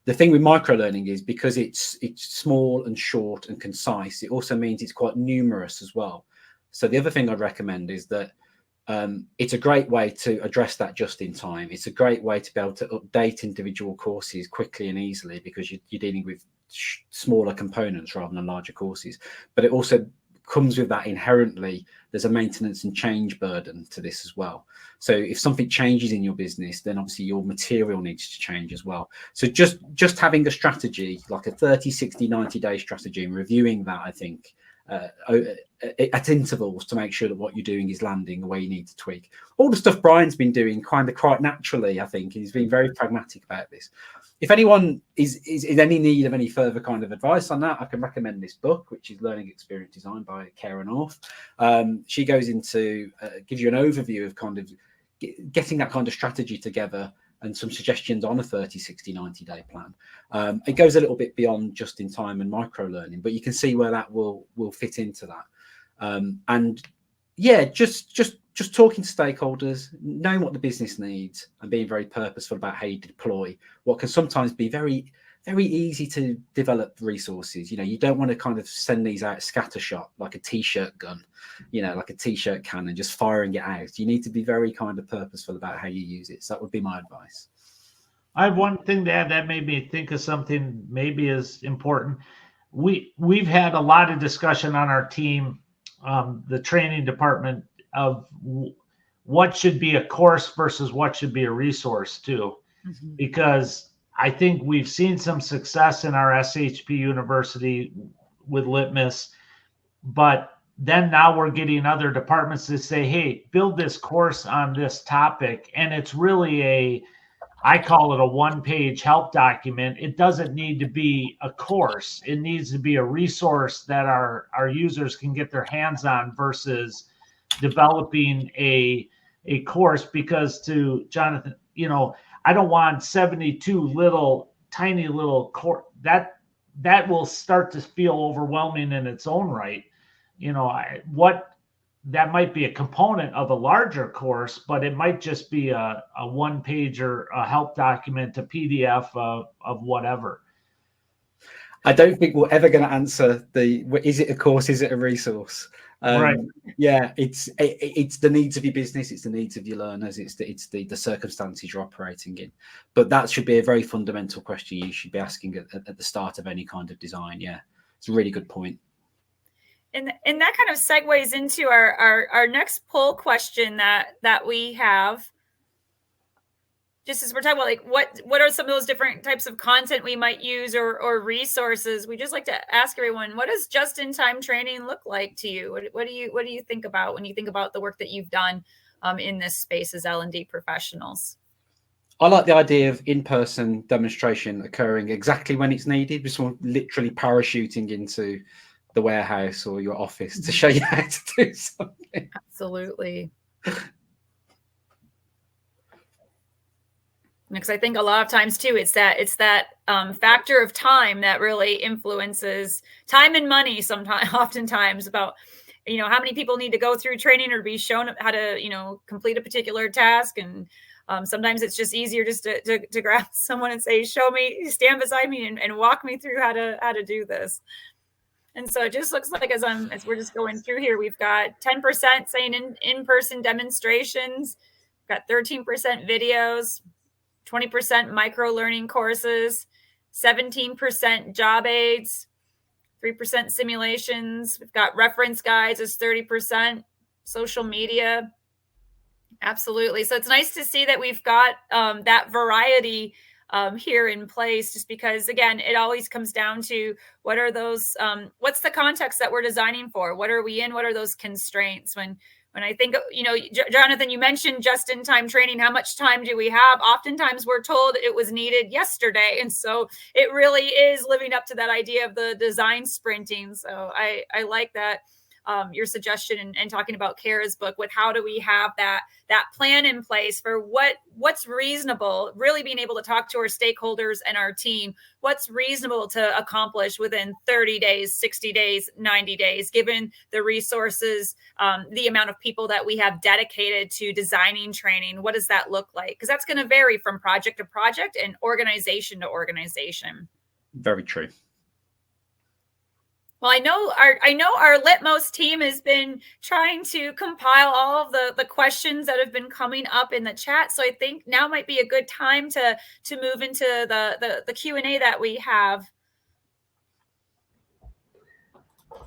Speaker 3: the thing with micro learning is, because it's small and short and concise, it also means it's quite numerous as well. So the other thing I'd recommend is that it's a great way to address that just in time. It's a great way to be able to update individual courses quickly and easily, because you're dealing with smaller components rather than larger courses. But it also comes with that inherently, there's a maintenance and change burden to this as well. So if something changes in your business, then obviously your material needs to change as well. So just having a strategy, like a 30, 60, 90-day strategy, and reviewing that, I think, at intervals, to make sure that what you're doing is landing the way you need to tweak. All the stuff Brian's been doing kind of quite naturally, I think. He's been very pragmatic about this. If anyone is in any need of any further kind of advice on that, I can recommend this book, which is Learning Experience Design by Kara North. She goes into, gives you an overview of kind of getting that kind of strategy together and some suggestions on a 30, 60, 90-day plan. It goes a little bit beyond just in time and micro learning, but you can see where that will fit into that. And yeah, just talking to stakeholders, knowing what the business needs, and being very purposeful about how you deploy what can sometimes be very, very easy to develop resources. You don't want to kind of send these out scattershot like a t-shirt gun, like a t-shirt cannon, just firing it out. You need to be very kind of purposeful about how you use it. So that would be my advice.
Speaker 4: I have one thing to add that made me think of something maybe as important. We've had a lot of discussion on our team, the training department, of what should be a course versus what should be a resource too, because I think we've seen some success in our SHP University with Litmos, but then now we're getting other departments to say, hey, build this course on this topic. And it's really I call it a one-page help document. It doesn't need to be a course. It needs to be a resource that our users can get their hands on versus developing a course. Because to Jonathan, I don't want 72 tiny little course that will start to feel overwhelming in its own right. That might be a component of a larger course, but it might just be a one page or a help document, a PDF of whatever.
Speaker 3: I don't think we're ever going to answer is it a course, is it a resource?
Speaker 4: Right.
Speaker 3: Yeah, it's the needs of your business, it's the needs of your learners, it's the circumstances you're operating in. But that should be a very fundamental question you should be asking at the start of any kind of design. Yeah, it's a really good point.
Speaker 2: And that kind of segues into our next poll question that we have. Just as we're talking about what are some of those different types of content we might use or resources, we just like to ask everyone, what does just-in-time training look like to you? What do you think about when you think about the work that you've done in this space as L&D professionals?
Speaker 3: I like the idea of in-person demonstration occurring exactly when it's needed. Just literally parachuting into the warehouse or your office to show you how to do something.
Speaker 2: Absolutely. Because I think a lot of times too, it's that factor of time that really influences time and money. Oftentimes about, how many people need to go through training or be shown how to, complete a particular task. And sometimes it's just easier just to grab someone and say, show me, stand beside me and walk me through how to do this. And so it just looks like as we're just going through here, we've got 10% saying in-person demonstrations, we've got 13% videos, 20% micro learning courses, 17% job aids, 3% simulations. We've got reference guides as 30%, social media. Absolutely. So it's nice to see that we've got that variety here in place, just because, again, it always comes down to what are those, what's the context that we're designing for? What are we in? What are those constraints? When I think, Jonathan, you mentioned just-in-time training, how much time do we have? Oftentimes we're told it was needed yesterday. And so it really is living up to that idea of the design sprinting. So I like that. Your suggestion and talking about Kara's book with how do we have that plan in place for what's reasonable, really being able to talk to our stakeholders and our team, what's reasonable to accomplish within 30 days, 60 days, 90 days, given the resources, the amount of people that we have dedicated to designing training. What does that look like? Because that's going to vary from project to project and organization to organization.
Speaker 3: Very true.
Speaker 2: Well, I know our Litmos team has been trying to compile all of the questions that have been coming up in the chat. So I think now might be a good time to move into the Q&A that we have.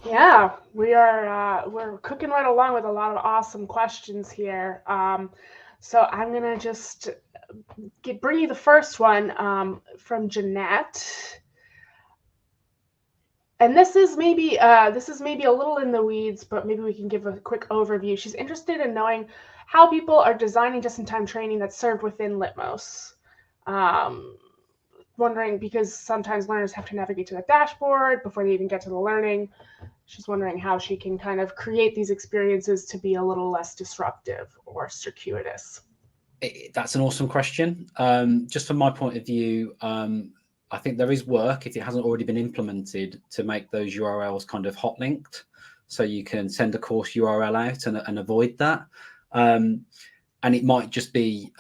Speaker 1: Yeah, we're cooking right along with a lot of awesome questions here. So I'm gonna just bring you the first one from Jeanette. And this is maybe a little in the weeds, but maybe we can give a quick overview. She's interested in knowing how people are designing just-in-time training that's served within Litmos. Wondering, because sometimes learners have to navigate to the dashboard before they even get to the learning. She's wondering how she can kind of create these experiences to be a little less disruptive or circuitous.
Speaker 3: That's an awesome question. Just from my point of view, I think there is work, if it hasn't already been implemented, to make those URLs kind of hot linked, so you can send a course URL out and avoid that. And it might just be,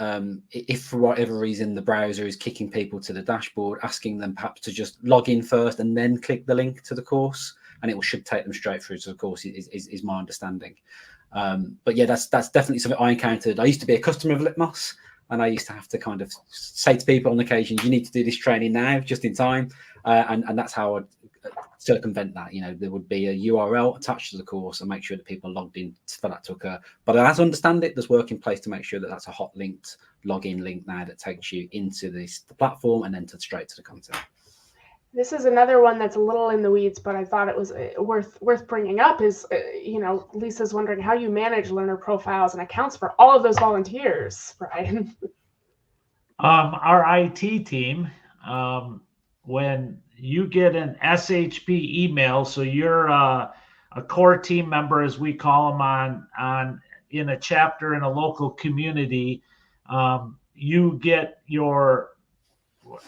Speaker 3: if for whatever reason the browser is kicking people to the dashboard, asking them perhaps to just log in first and then click the link to the course, and it should take them straight through to the course, is my understanding. But yeah, that's definitely something I encountered. I used to be a customer of Litmos, and I used to have to kind of say to people on occasion, you need to do this training now, just in time. And that's how I'd circumvent that. There would be a URL attached to the course and make sure that people logged in for that to occur. But as I understand it, there's work in place to make sure that that's a hot linked login link now that takes you into the platform and then straight to the content.
Speaker 1: This is another one that's a little in the weeds, but I thought it was worth bringing up. Is Lisa's wondering how you manage learner profiles and accounts for all of those volunteers, Brian.
Speaker 4: Our IT team, when you get an SHP email, so you're a core team member, as we call them, on in a chapter in a local community, you get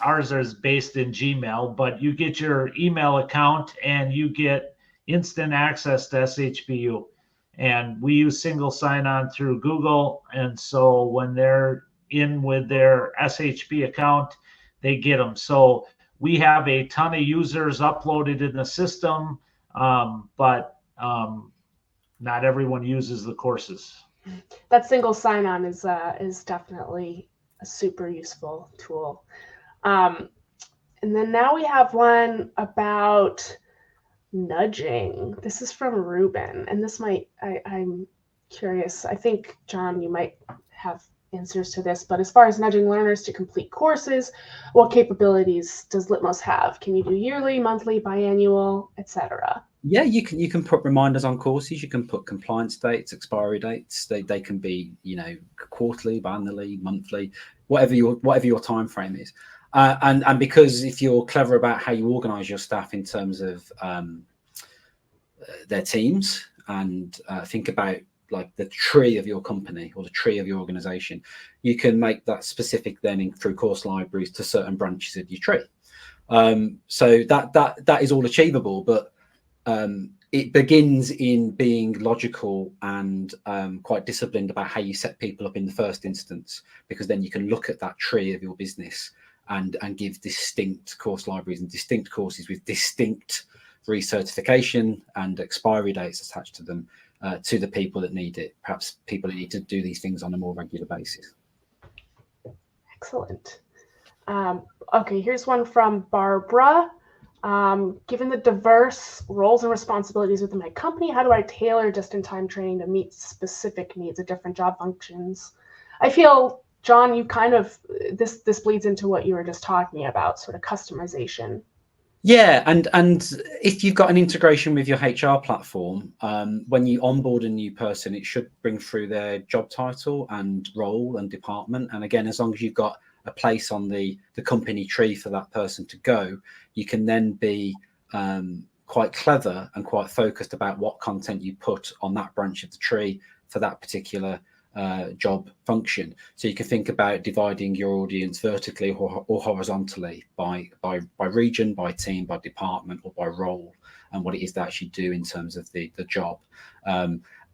Speaker 4: ours is based in Gmail, but you get your email account and you get instant access to SHPU. And we use single sign-on through Google. And so when they're in with their SHP account, they get them. So we have a ton of users uploaded in the system, but not everyone uses the courses.
Speaker 1: That single sign-on is definitely a super useful tool. And then now we have one about nudging. This is from Ruben, and this I'm curious. I think, John, you might have answers to this, but as far as nudging learners to complete courses, what capabilities does Litmos have? Can you do yearly, monthly, biannual, etc.?
Speaker 3: Yeah, you can put reminders on courses. You can put compliance dates, expiry dates. They can be, quarterly, biannually, monthly, whatever your time frame is. And because if you're clever about how you organize your staff in terms of their teams, and think about like the tree of your company or the tree of your organization, you can make that specific then through course libraries to certain branches of your tree. So that is all achievable, but it begins in being logical and quite disciplined about how you set people up in the first instance, because then you can look at that tree of your business and give distinct course libraries and distinct courses with distinct recertification and expiry dates attached to them to the people that need it. Perhaps people that need to do these things on a more regular basis.
Speaker 1: Excellent. Okay, here's one from Barbara. Given the diverse roles and responsibilities within my company, how do I tailor just-in-time training to meet specific needs of different job functions? I feel, John, you kind of, this bleeds into what you were just talking about, sort of customization.
Speaker 3: Yeah, and if you've got an integration with your HR platform, when you onboard a new person, it should bring through their job title and role and department. And again, as long as you've got a place on the company tree for that person to go, you can then be quite clever and quite focused about what content you put on that branch of the tree for that particular job function. So you can think about dividing your audience vertically or horizontally by region, by team, by department, or by role, and what it is they actually do in terms of the job.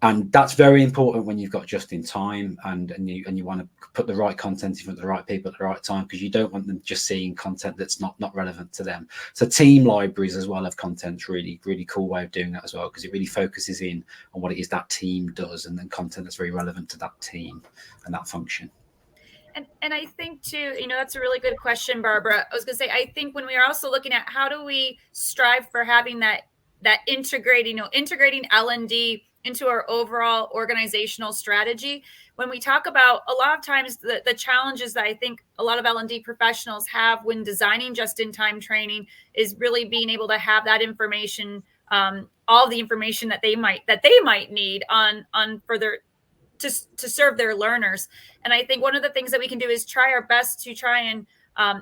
Speaker 3: And that's very important when you've got just in time and you want to put the right content in front of the right people at the right time, because you don't want them just seeing content that's not relevant to them. So team libraries as well have content, really cool way of doing that as well, because it really focuses in on what it is that team does, and then content that's very relevant to that team and that function.
Speaker 2: And I think too, that's a really good question, Barbara. I was going to say, I think when we are also looking at how do we strive for having that integrating L&D into our overall organizational strategy. When we talk about, a lot of times the challenges that I think a lot of L&D professionals have when designing just-in-time training is really being able to have that information, all the information that they might need on further to serve their learners. And I think one of the things that we can do is try our best to try and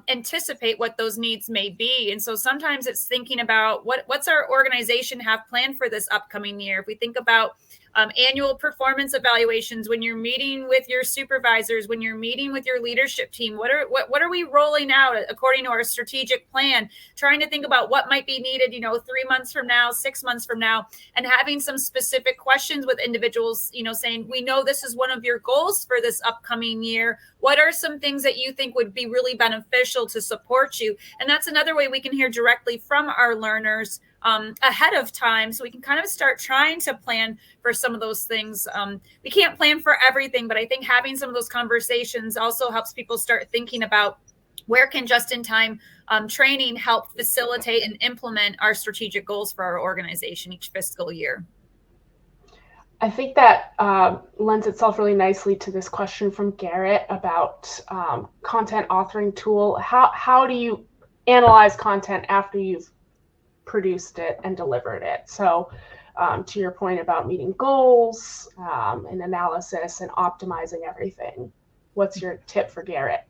Speaker 2: anticipate what those needs may be. And so sometimes it's thinking about what's our organization have planned for this upcoming year. If we think about annual performance evaluations, when you're meeting with your supervisors, when you're meeting with your leadership team, what are we rolling out according to our strategic plan, trying to think about what might be needed, 3 months from now, 6 months from now, and having some specific questions with individuals, saying, we know this is one of your goals for this upcoming year. What are some things that you think would be really beneficial to support you? And that's another way we can hear directly from our learners ahead of time, so we can kind of start trying to plan for some of those things. We can't plan for everything, but I think having some of those conversations also helps people start thinking about where can just-in-time training help facilitate and implement our strategic goals for our organization each fiscal year.
Speaker 1: I think that lends itself really nicely to this question from Garrett about content authoring tool. How do you analyze content after you've produced it and delivered it? So to your point about meeting goals and analysis and optimizing everything, what's your tip for Garrett?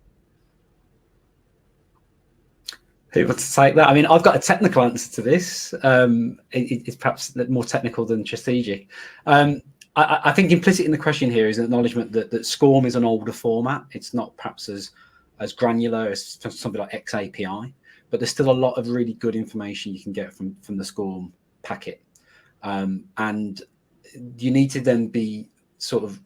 Speaker 3: Who wants to take that? I mean, I've got a technical answer to this. It's perhaps more technical than strategic. I think implicit in the question here is an acknowledgement that SCORM is an older format. It's not perhaps as granular as something like XAPI, but there's still a lot of really good information you can get from the SCORM packet. And you need to then be sort of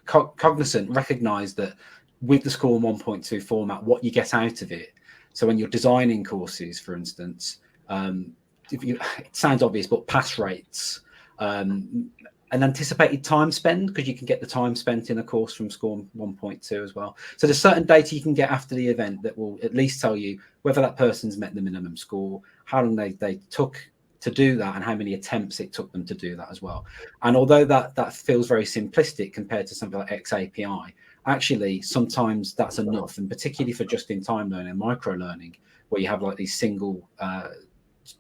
Speaker 3: cognizant, recognize that with the SCORM 1.2 format, what you get out of it. So when you're designing courses, for instance, it sounds obvious, but pass rates, an anticipated time spend, because you can get the time spent in a course from SCORM 1.2 as well. So there's certain data you can get after the event that will at least tell you whether that person's met the minimum score, how long they took to do that, and how many attempts it took them to do that as well. And although that feels very simplistic compared to something like XAPI, actually sometimes that's enough, and particularly for just-in-time learning and micro-learning, where you have like these single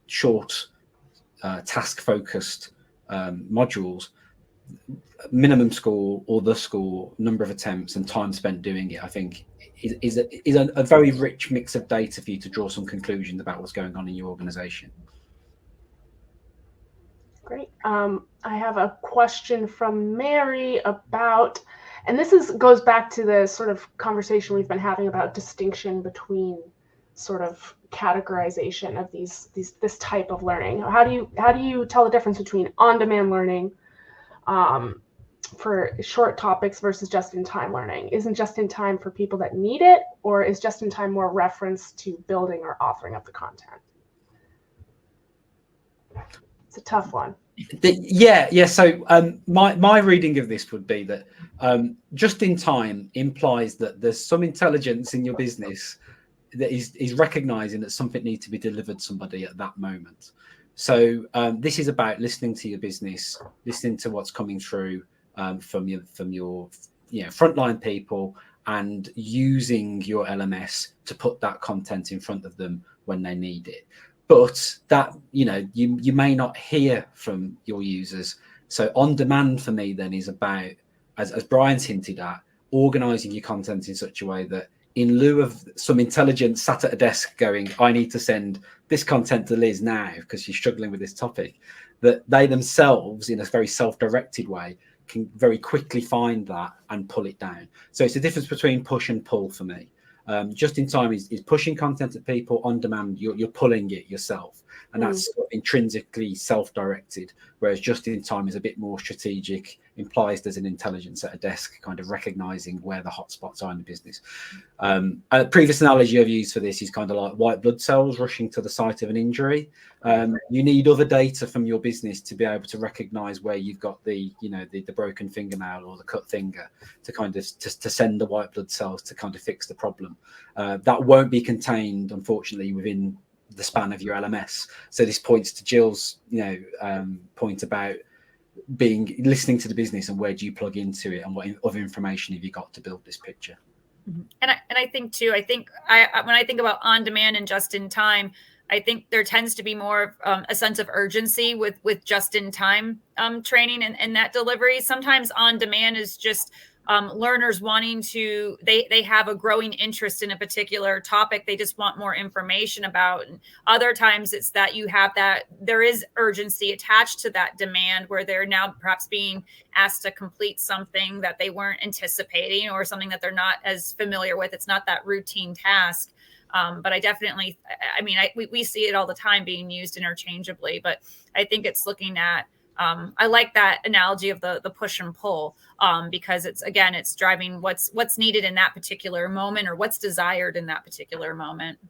Speaker 3: short task-focused modules, minimum score or the score, number of attempts, and time spent doing it, I think is a very rich mix of data for you to draw some conclusions about what's going on in your organization.
Speaker 1: Great. I have a question from Mary about, and this goes back to the sort of conversation we've been having about distinction between sort of categorization of this type of learning. How do you tell the difference between on-demand learning for short topics versus just-in-time learning? Isn't just-in-time for people that need it, or is just-in-time more reference to building or authoring of the content? It's a tough one.
Speaker 3: Yeah. So my reading of this would be that just in time implies that there's some intelligence in your business that is recognizing that something needs to be delivered to somebody at that moment. So this is about listening to your business, listening to what's coming through from your frontline people, and using your LMS to put that content in front of them when they need it. But that, you may not hear from your users. So on demand for me then is about, as Brian's hinted at, organizing your content in such a way that in lieu of some intelligence sat at a desk going, I need to send this content to Liz now because she's struggling with this topic, that they themselves, in a very self-directed way, can very quickly find that and pull it down. So it's the difference between push and pull for me. Just in time is pushing content at people. On demand, you're pulling it yourself, and that's intrinsically self-directed, whereas just in time is a bit more strategic, implies there's an intelligence at a desk kind of recognizing where the hotspots are in the business. A previous analogy I've used for this is kind of like white blood cells rushing to the site of an injury. You need other data from your business to be able to recognize where you've got the broken fingernail or the cut finger to kind of to send the white blood cells to kind of fix the problem. That won't be contained, unfortunately, within the span of your LMS. So this points to Jill's point about listening to the business and where do you plug into it and what other information have you got to build this picture.
Speaker 2: And I think too, when I think about on demand and just in time, I think there tends to be more of a sense of urgency with just in time training and that delivery. Sometimes on demand is just learners wanting to, they have a growing interest in a particular topic they just want more information about. And other times it's that you have that there is urgency attached to that demand, where they're now perhaps being asked to complete something that they weren't anticipating, or something that they're not as familiar with. It's not that routine task. But I definitely, we see it all the time being used interchangeably, but I think it's looking at, I like that analogy of the push and pull, because it's driving what's needed in that particular moment, or what's desired in that particular moment.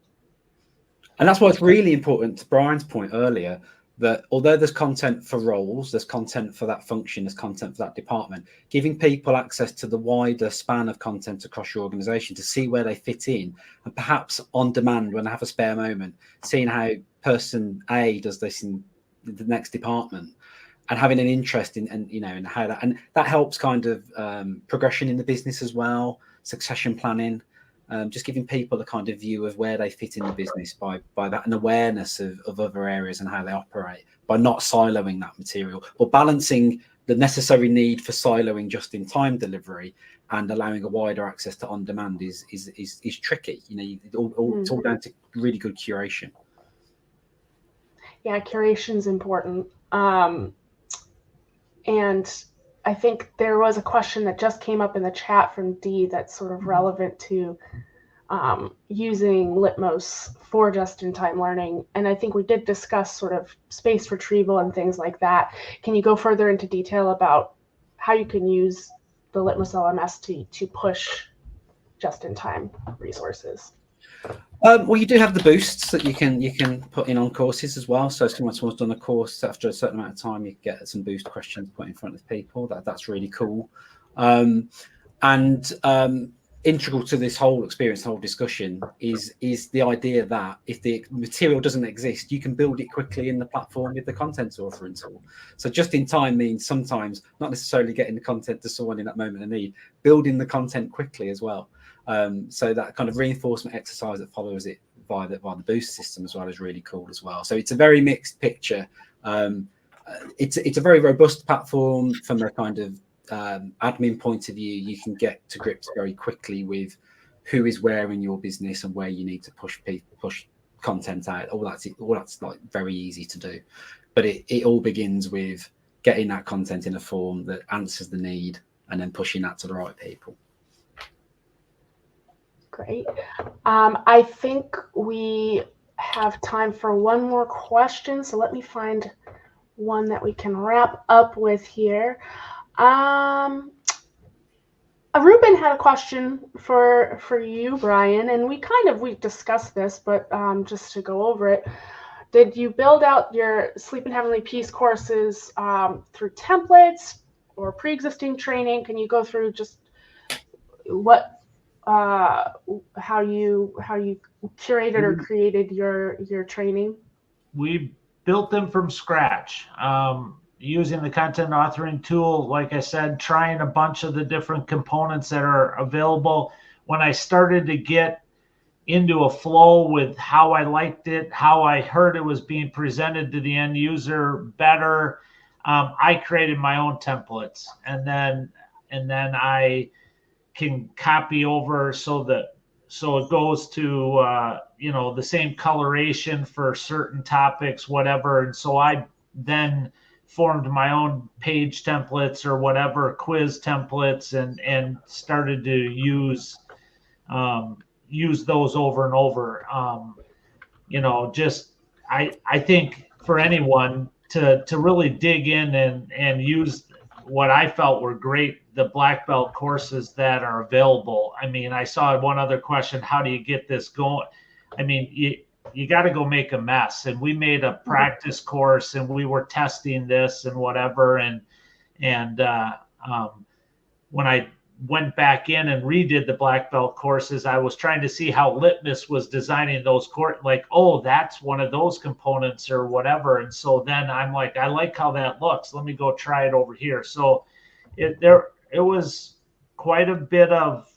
Speaker 3: And that's why it's really important, to Brian's point earlier, that although there's content for roles, there's content for that function, there's content for that department, giving people access to the wider span of content across your organization to see where they fit in, and perhaps on demand, when they have a spare moment, seeing how person A does this in the next department, and having an interest in, and in how that, and that helps kind of progression in the business as well, succession planning. Just giving people a kind of view of where they fit in the business by that, an awareness of other areas and how they operate, by not siloing that material, or balancing the necessary need for siloing just-in-time delivery and allowing a wider access to on-demand is tricky. It's all down to really good curation.
Speaker 1: Yeah, curation is important. And I think there was a question that just came up in the chat from Dee that's sort of relevant to using Litmos for just-in-time learning. And I think we did discuss sort of space retrieval and things like that. Can you go further into detail about how you can use the Litmos LMS to push just-in-time resources?
Speaker 3: Well, you do have the boosts that you can put in on courses as well. So if someone's done a course, after a certain amount of time, you get some boost questions put in front of people. That's really cool. Integral to this whole experience, whole discussion, is the idea that if the material doesn't exist, you can build it quickly in the platform with the content authoring tool. So just in time means sometimes not necessarily getting the content to someone in that moment of need, building the content quickly as well. So that kind of reinforcement exercise that follows it via the boost system as well is really cool as well. So it's a very mixed picture. It's a very robust platform from a kind of admin point of view. You can get to grips very quickly with who is where in your business and where you need to push content out. All that's like very easy to do, but it all begins with getting that content in a form that answers the need and then pushing that to the right people.
Speaker 1: Great. I think we have time for one more question, so let me find one that we can wrap up with here. Ruben had a question for you, Brian, and we discussed this, but just to go over it, did you build out your Sleep in Heavenly Peace courses through templates or pre-existing training? Can you go through just how you curated or created your training?
Speaker 4: We built them from scratch. Using the content authoring tool, like I said, trying a bunch of the different components that are available. When I started to get into a flow with how I liked it, how I heard it was being presented to the end user better, I created my own templates, and then I can copy over so it goes to the same coloration for certain topics, whatever. And so I then formed my own page templates or whatever, quiz templates, and started to use those over and over. I think for anyone to really dig in and use what I felt were great, the black belt courses that are available. I mean, I saw one other question: how do you get this going? I mean, you got to go make a mess. And we made a practice course, and we were testing this and whatever. And when I went back in and redid the black belt courses, I was trying to see how Litmos was designing those like, oh, that's one of those components or whatever. And so then I'm like, I like how that looks. Let me go try it over here. So it was quite a bit of,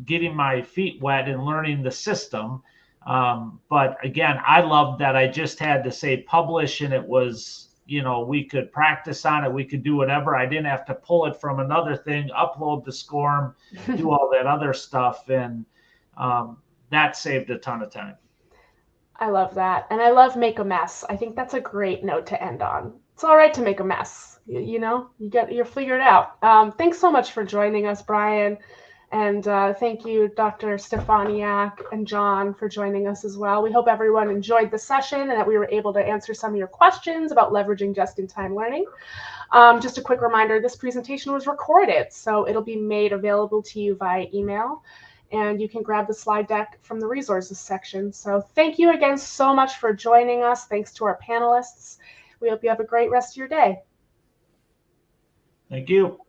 Speaker 4: getting my feet wet and learning the system. But again, I loved that I just had to say publish, and it was we could practice on it. We could do whatever. I didn't have to pull it from another thing, upload the SCORM, do all that other stuff. And that saved a ton of time.
Speaker 1: I love that. And I love make a mess. I think that's a great note to end on. It's all right to make a mess. You're figured out. Thanks so much for joining us, Brian. And thank you, Dr. Stefaniak and John, for joining us as well. We hope everyone enjoyed the session and that we were able to answer some of your questions about leveraging just-in-time learning. Just a quick reminder, this presentation was recorded, so it'll be made available to you via email. And you can grab the slide deck from the resources section. So thank you again so much for joining us. Thanks to our panelists. We hope you have a great rest of your day.
Speaker 4: Thank you.